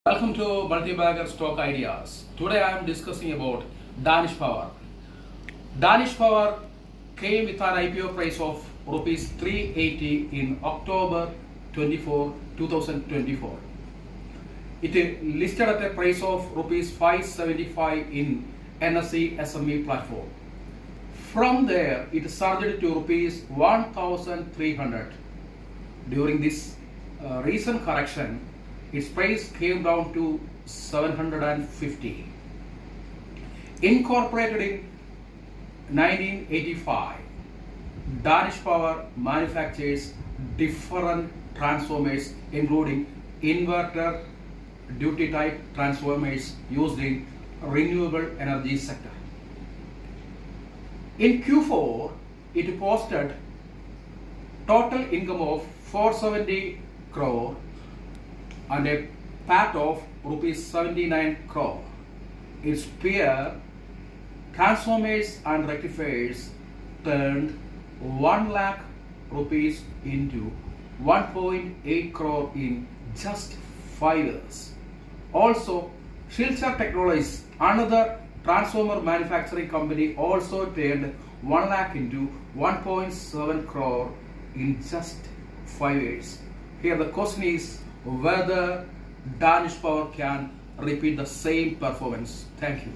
Welcome to Multi-Bagger Stock Ideas. Today I am discussing about Danish Power. Danish Power came with an IPO price of rupees 380 in October 2024. It listed at a price of rupees 575 in NSE SME platform. From there, it surged to rupees 1,300. During this recent correction, its price came down to 750. Incorporated in 1985, Danish Power manufactures different transformers including inverter duty type transformers used in renewable energy sector. In Q4, it posted total income of 470 crore and a PAT of rupees 79 crore. Its peer transformers and rectifiers turned 1 lakh rupees into 1.8 crore in just 5 years. Also, Silchar Technologies, another transformer manufacturing company, also turned 1 lakh into 1.7 crore in just 5 years. Here the question is whether Danish Power can repeat the same performance. Thank you.